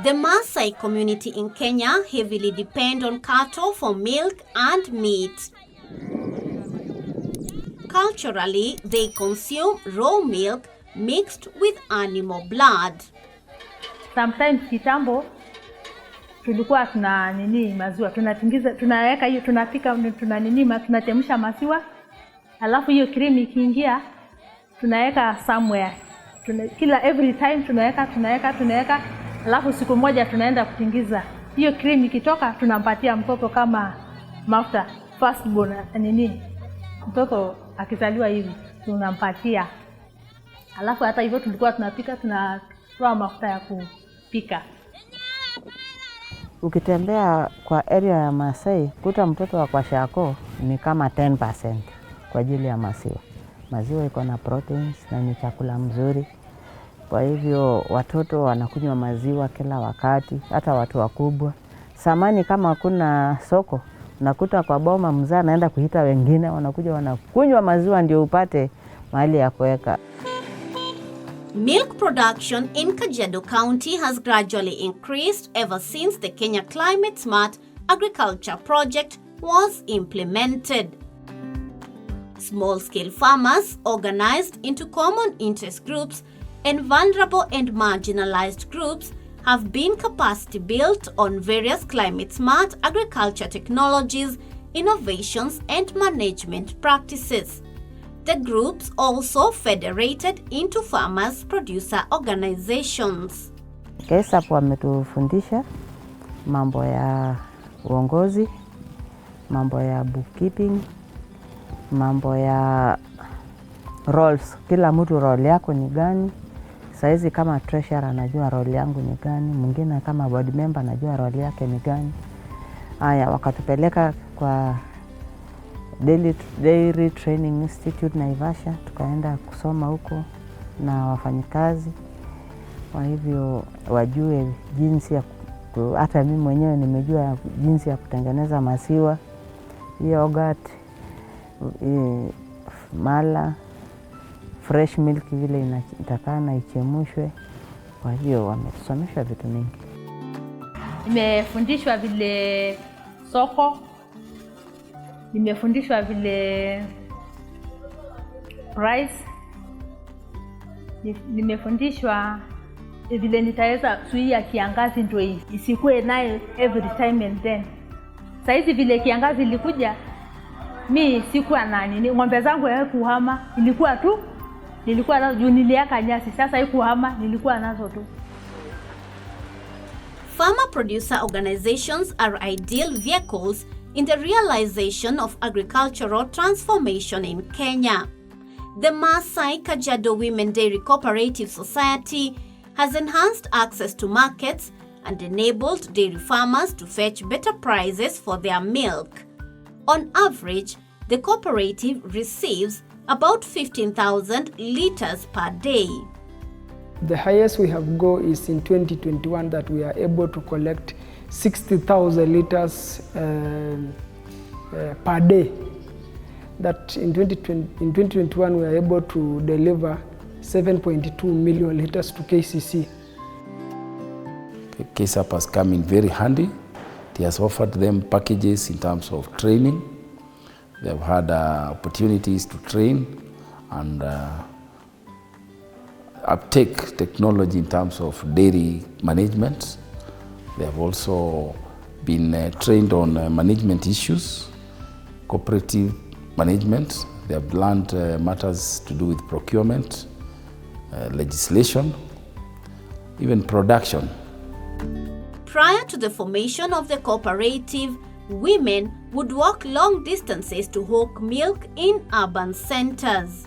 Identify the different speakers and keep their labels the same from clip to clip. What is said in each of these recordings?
Speaker 1: The Maasai community in Kenya heavily depend on cattle for milk and meat. Culturally, they consume raw milk mixed with animal blood.
Speaker 2: Sometimes kitambo tulikuwa maziwa tunatingiza, tunaweka hiyo, tunapika, tunachemsha maziwa, alafu hiyo cream ikiingia tunaweka somewhere. Every time tunaweka, alafu siku moja tunaenda kutingiza. Hiyo cream ikitoka tunampatia mtoto kama mafuta first born mtoto akizaliwa hivi tunampatia. Alafu hata hivyo tulikuwa tunapika, tunatoa mafuta ya kupika.
Speaker 3: Ukitembea kwa area ya Maasai, kuta mtoto wa kwa shako ni kama 10% kwa ajili ya maziwa. Maziwa iko na proteins na ni chakula mzuri. Kwa hivyo watoto wanakunywa maziwa kila wakati, hata watu wakubwa. Samani kama kuna soko, unakuta kwa boma mzee anaenda kuita wengine, wanakuja wanakunywa maziwa ndio upate mahali ya kuweka.
Speaker 1: Milk production in Kajiado County has gradually increased ever since the Kenya Climate Smart Agriculture Project was implemented. Small-scale farmers organized into common interest groups and vulnerable and marginalized groups have been capacity built on various climate-smart agriculture technologies, innovations, and management practices. The groups also federated into farmers producer organizations.
Speaker 3: KCSAP wametufundisha mambo ya uongozi, mambo ya bookkeeping, mambo ya roles. Kila mtu role yako ni gani? Saizi kama treasurer anajua role yangu ni gani, mwingine kama board member anajua role yake ni gani. Haya, wakatupeleka kwa Dairy Training Institute Naivasha, tukaenda kusoma huko na wafanyikazi. Kwa hivyo wajue jinsi ya hata mimi mwenyewe nimejua jinsi ya kutengeneza maziwa, yogurt, mala, fresh milk vile inatakana ichemshwe. Kwa hivyo wametusomesha vitu mingi.
Speaker 2: Nimefundishwa vile soko, nimefundishwa vile price, nimefundishwa vile nitaweza zuia kiangazi ndio isikue nayo every time and then. Saizi vile kiangazi ilikuja, mimi sikuwa ng'ombe zangu haikuhama, nilikuwa nazo juu niliaka nyasi, sasa haikuhama, nilikuwa nazo tu.
Speaker 1: Farmer producer organizations are ideal vehicles in the realization of agricultural transformation in Kenya. The Maasai Kajiado Women Dairy Cooperative Society has enhanced access to markets and enabled dairy farmers to fetch better prices for their milk. On average, the cooperative receives about 15,000 liters per day.
Speaker 4: The highest we have go is in 2021 that we are able to collect 60,000 liters per day. That in 2021 we are able to deliver 7.2 million liters to KCC.
Speaker 5: KCSAP has come in very handy. It has offered them packages in terms of training. They have had opportunities to train and uptake technology in terms of dairy management. They have also been trained on management issues, cooperative management. They have learned matters to do with procurement, legislation, even production.
Speaker 1: Prior to the formation of the cooperative, women would walk long distances to hawk milk in urban centers.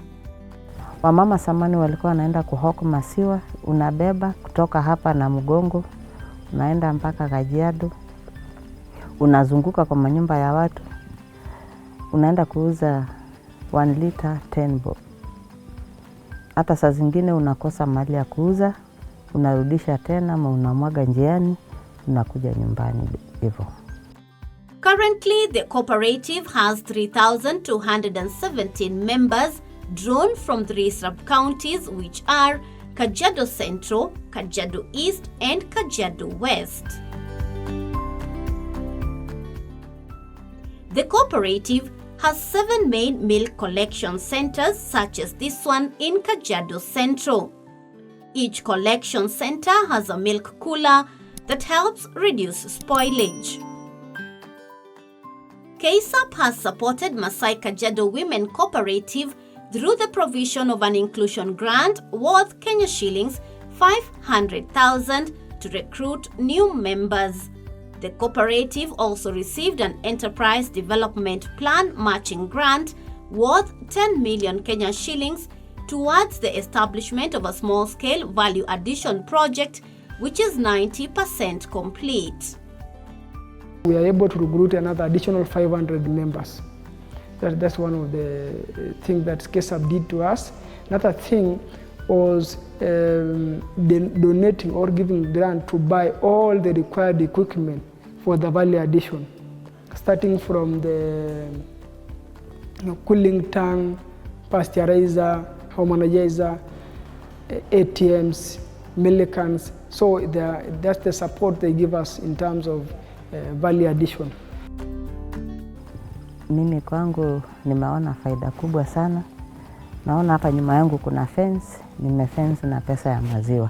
Speaker 3: Wamama samani walikuwa wanaenda kuhawk maziwa, unabeba kutoka hapa na mgongo, unaenda mpaka Kajiado, unazunguka kwa manyumba ya watu, unaenda kuuza 1 liter 10 bob. Hata saa zingine unakosa mahali ya kuuza, unarudisha tena ama unamwaga njiani, unakuja nyumbani hivyo.
Speaker 1: Currently, the cooperative has 3,217 members drawn from 3 sub-counties, which are Kajiado Central, Kajiado East, and Kajiado West. The cooperative has 7 main milk collection centers, such as this one in Kajiado Central. Each collection center has a milk cooler that helps reduce spoilage. KCSAP has supported Maasai Kajiado Women Cooperative through the provision of an inclusion grant worth Kenya shillings 500,000 to recruit new members. The cooperative also received an enterprise development plan matching grant worth 10 million Kenya shillings towards the establishment of a small-scale value addition project, which is 90% complete.
Speaker 4: We are able to recruit another additional 500 members. That's one of the things that KCSAP did to us. Another thing was donating or giving grant to buy all the required equipment for the value addition, starting from the cooling tank, pasteurizer, homogenizer, ATMs, milk cans. So that's the support they give us in terms of value addition.
Speaker 3: Mimi kwangu nimeona faida kubwa sana. Naona hapa nyuma yangu kuna fence, nimefence na pesa ya maziwa.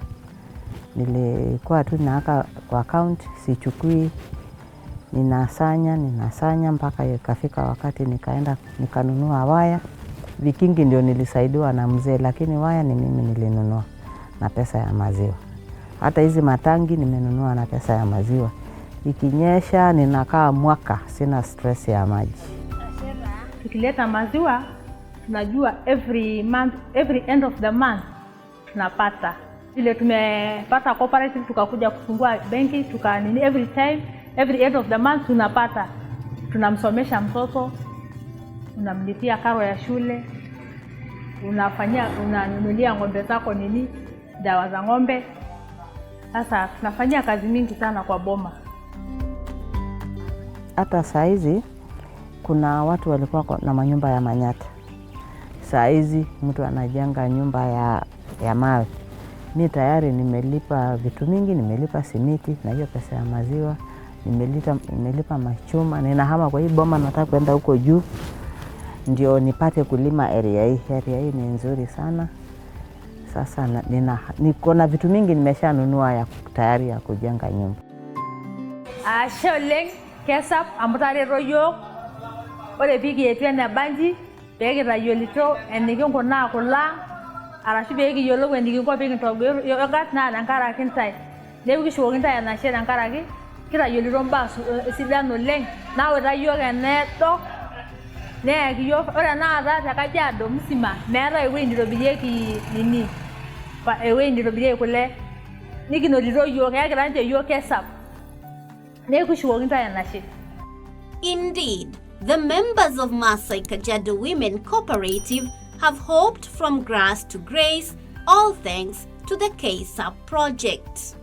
Speaker 3: Nilikuwa tu naaka kwa account, sichukui, ninasanya mpaka ikafika wakati nikaenda nikanunua waya. Vikingi ndio nilisaidiwa na mzee, lakini waya ni mimi nilinunua na pesa ya maziwa. Hata hizi matangi nimenunua na pesa ya maziwa. Ikinyesha ninakaa mwaka, sina stress ya maji.
Speaker 2: Tukileta maziwa, tunajua every end of the month tunapata. Vile tumepata cooperative tukakuja kufungua benki, every end of the month tunapata. Tunamsomesha mtoto, unamlipia karo ya shule, unanunulia ng'ombe zako dawa za ng'ombe. Sasa tunafanyia kazi mingi sana kwa boma.
Speaker 3: Hata saizi kuna watu walikuwa na manyumba ya manyata. Saizi mtu anajenga nyumba ya mawe. Mimi tayari nimelipa vitu mingi, nimelipa simiti na hiyo pesa ya maziwa, nimelipa machuma. Ninahama kwa hii boma, nataka kwenda huko juu ndio nipate kulima area hii. Area hii ni nzuri sana. Sasa niko na vitu mingi nimeshanunua ya tayari ya kujenga nyumba.
Speaker 2: Sholeng KCSAP amutare royo ore bigi etena banji begi rayolito enikingo na kula arashu begi yolo wendikingo begi togo yogat na nankara kintai lebi kisho kintai na she nankara ki kira yoliro mbasu sidano leng na ora yoga neto ne kiyo ora na za Kajiado msima mera ewe ndiro bijeki nini pa ewe ndiro bijeki kule nikino liro yoga ya granje yo KCSAP.
Speaker 1: Indeed, the members of Maasai Kajiado Women Cooperative have hoped from grass to grace, all thanks to the KCSAP project.